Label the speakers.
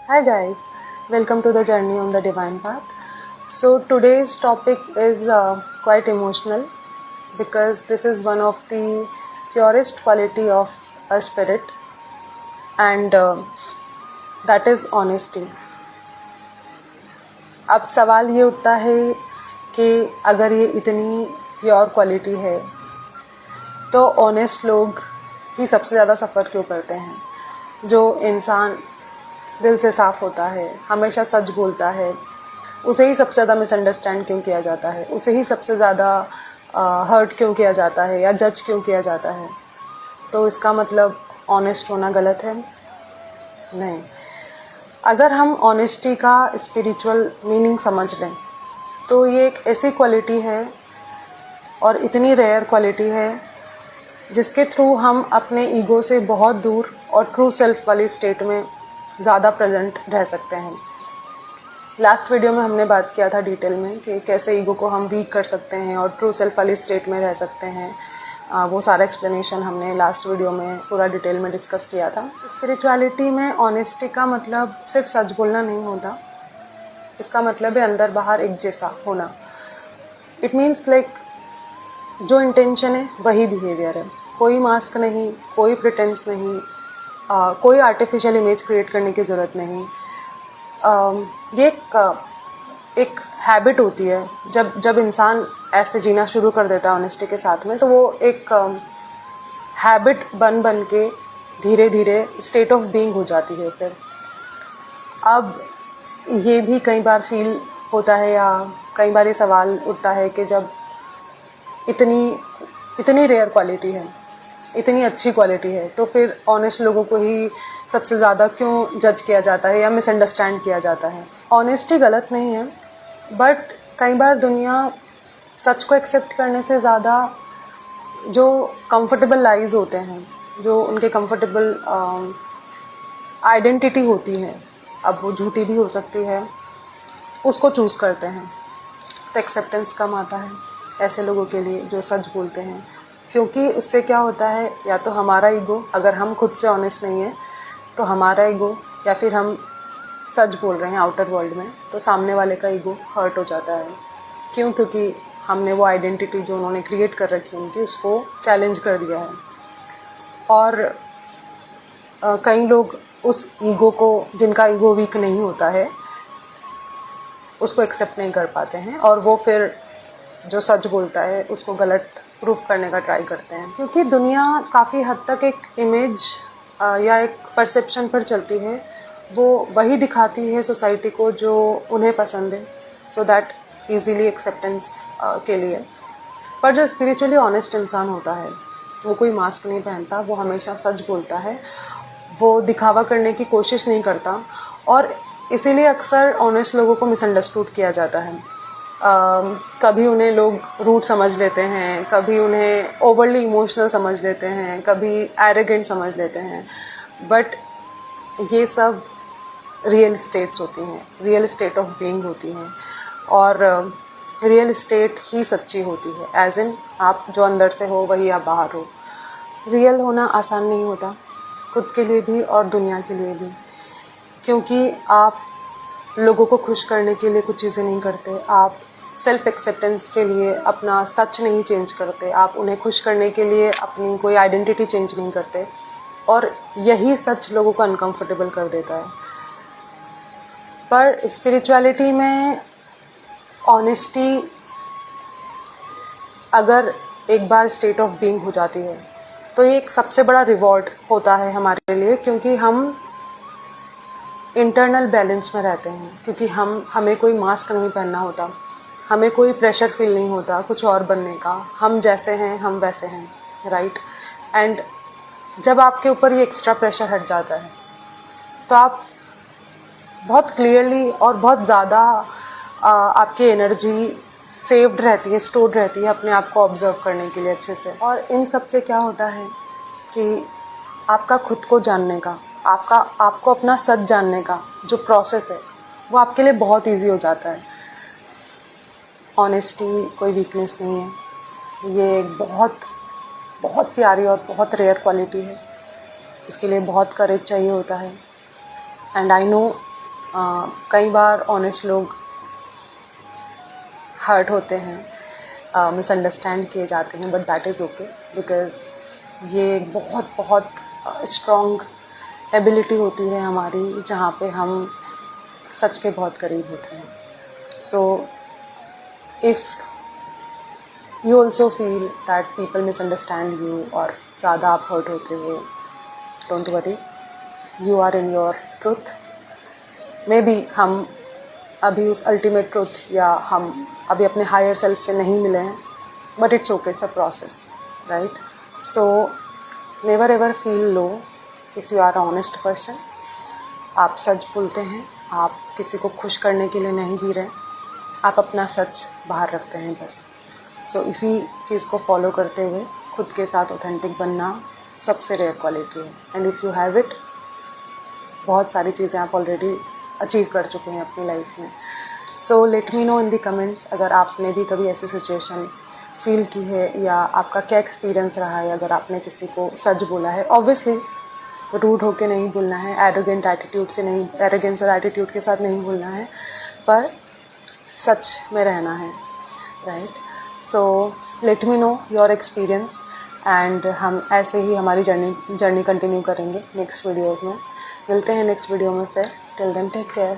Speaker 1: Hi guys, welcome to the journey on the divine path. So today's topic is quite emotional because this is one of the purest quality of a spirit and that is honesty. अब सवाल ये उठता है कि अगर ये इतनी pure quality है तो ऑनेस्ट लोग ही सबसे ज़्यादा सफ़र क्यों करते हैं. जो इंसान दिल से साफ़ होता है, हमेशा सच बोलता है, उसे ही सबसे ज़्यादा मिसअंडरस्टैंड क्यों किया जाता है, उसे ही सबसे ज़्यादा हर्ट क्यों किया जाता है या जज क्यों किया जाता है. तो इसका मतलब ऑनेस्ट होना गलत है? नहीं. अगर हम ऑनेस्टी का स्पिरिचुअल मीनिंग समझ लें तो ये एक ऐसी क्वालिटी है और इतनी रेयर क्वालिटी है जिसके थ्रू हम अपने ईगो से बहुत दूर और ट्रू सेल्फ वाली स्टेट में ज़्यादा प्रेजेंट रह सकते हैं. लास्ट वीडियो में हमने बात किया था डिटेल में कि कैसे ईगो को हम वीक कर सकते हैं और ट्रू सेल्फ वाली स्टेट में रह सकते हैं. वो सारा एक्सप्लेनेशन हमने लास्ट वीडियो में पूरा डिटेल में डिस्कस किया था. स्पिरिचुअलिटी में ऑनेस्टी का मतलब सिर्फ सच बोलना नहीं होता. इसका मतलब है अंदर बाहर एक जैसा होना. इट मीन्स लाइक जो इंटेंशन है वही बिहेवियर है. कोई मास्क नहीं, कोई प्रिटेंस नहीं, कोई आर्टिफिशियल इमेज क्रिएट करने की ज़रूरत नहीं. ये एक हैबिट होती है. जब इंसान ऐसे जीना शुरू कर देता है ऑनेस्टी के साथ में, तो वो एक हैबिट बन के धीरे धीरे स्टेट ऑफ बीइंग हो जाती है. फिर अब ये भी कई बार फील होता है या कई बार ये सवाल उठता है कि जब इतनी रेयर क्वालिटी है, इतनी अच्छी क्वालिटी है, तो फिर ऑनेस्ट लोगों को ही सबसे ज़्यादा क्यों जज किया जाता है या मिसअंडरस्टैंड किया जाता है. ऑनेस्टी गलत नहीं है, बट कई बार दुनिया सच को एक्सेप्ट करने से ज़्यादा जो कंफर्टेबल लाइज होते हैं, जो उनके कंफर्टेबल आइडेंटिटी होती है, अब वो झूठी भी हो सकती है, उसको चूज़ करते हैं. तो एक्सेप्टेंस कम आता है ऐसे लोगों के लिए जो सच बोलते हैं. क्योंकि उससे क्या होता है, या तो हमारा ईगो, अगर हम खुद से ऑनेस्ट नहीं है तो हमारा ईगो, या फिर हम सच बोल रहे हैं आउटर वर्ल्ड में तो सामने वाले का ईगो हर्ट हो जाता है. क्यों? क्योंकि हमने वो आइडेंटिटी जो उन्होंने क्रिएट कर रखी है उनकी, उसको चैलेंज कर दिया है. और कई लोग उस ईगो को, जिनका ईगो वीक नहीं होता है, उसको एक्सेप्ट नहीं कर पाते हैं और वो फिर जो सच बोलता है उसको गलत प्रूफ करने का ट्राई करते हैं. क्योंकि दुनिया काफ़ी हद तक एक इमेज या एक परसेप्शन पर चलती है. वो वही दिखाती है सोसाइटी को जो उन्हें पसंद है, सो दैट इजीली एक्सेप्टेंस के लिए. पर जो स्पिरिचुअली ऑनेस्ट इंसान होता है वो कोई मास्क नहीं पहनता, वो हमेशा सच बोलता है, वो दिखावा करने की कोशिश नहीं करता. और इसीलिए अक्सर ऑनेस्ट लोगों को मिसअंडरस्टूड किया जाता है. कभी उन्हें लोग रूड समझ लेते हैं, कभी उन्हें ओवरली इमोशनल समझ लेते हैं, कभी एरोगेंट समझ लेते हैं. बट ये सब रियल स्टेट्स होती हैं, रियल स्टेट ऑफ बीइंग होती हैं. और रियल स्टेट ही सच्ची होती है. एज इन आप जो अंदर से हो वही आप बाहर हो. रियल होना आसान नहीं होता, खुद के लिए भी और दुनिया के लिए भी. क्योंकि आप लोगों को खुश करने के लिए कुछ चीज़ें नहीं करते. आप सेल्फ एक्सेप्टेंस के लिए अपना सच नहीं चेंज करते. आप उन्हें खुश करने के लिए अपनी कोई आइडेंटिटी चेंज नहीं करते. और यही सच लोगों को अनकंफर्टेबल कर देता है. पर स्पिरिचुअलिटी में ऑनेस्टी अगर एक बार स्टेट ऑफ बीइंग हो जाती है तो ये एक सबसे बड़ा रिवॉर्ड होता है हमारे लिए. क्योंकि हम इंटरनल बैलेंस में रहते हैं. क्योंकि हमें कोई मास्क नहीं पहनना होता, हमें कोई प्रेशर फील नहीं होता कुछ और बनने का. हम जैसे हैं हम वैसे हैं, राइट. एंड जब आपके ऊपर ये एक्स्ट्रा प्रेशर हट जाता है तो आप बहुत क्लियरली और बहुत ज़्यादा आपकी एनर्जी सेव्ड रहती है, स्टोर्ड रहती है अपने आप को ऑब्जर्व करने के लिए अच्छे से. और इन सब से क्या होता है कि आपका खुद को जानने का, आपको अपना सच जानने का जो प्रोसेस है वो आपके लिए बहुत इजी हो जाता है. ऑनेस्टी कोई वीकनेस नहीं है, ये एक बहुत बहुत प्यारी और बहुत रेयर क्वालिटी है. इसके लिए बहुत करेज चाहिए होता है. एंड आई नो कई बार ऑनेस्ट लोग हर्ट होते हैं, मिसअंडरस्टैंड किए जाते हैं, but that is okay, because ये बहुत बहुत स्ट्रॉन्ग एबिलिटी होती है हमारी, जहाँ पे हम सच के बहुत करीब होते हैं. So if you also feel that people misunderstand you और ज़्यादा आप हर्ट होते हो, don't worry, you are in your truth. Maybe हम अभी उस अल्टीमेट ट्रुथ या हम अभी अपने हायर सेल्फ से नहीं मिले हैं, but it's okay, it's a process, right. So never ever feel low if you are honest person. आप सच बोलते हैं, आप किसी को खुश करने के लिए नहीं जी रहे, आप अपना सच बाहर रखते हैं बस. सो इसी चीज़ को फॉलो करते हुए खुद के साथ ऑथेंटिक बनना सबसे रेयर क्वालिटी है. And if you have it, बहुत सारी चीज़ें आप ऑलरेडी अचीव कर चुके हैं अपनी लाइफ में. सो let me no in the comments अगर आपने भी कभी ऐसी सिचुएशन फील की है, या आपका क्या एक्सपीरियंस रहा है अगर आपने किसी को सच बोला है. ऑब्वियसली रूड होके नहीं बोलना है, एरोगेंट एटीट्यूड से नहीं, एरोगेंस और एटीट्यूड के साथ नहीं बोलना है, पर सच में रहना है, right. So let me know your experience, and हम ऐसे ही हमारी जर्नी कंटिन्यू करेंगे नेक्स्ट वीडियोज़ में. मिलते हैं नेक्स्ट वीडियो में फिर. Till then take care.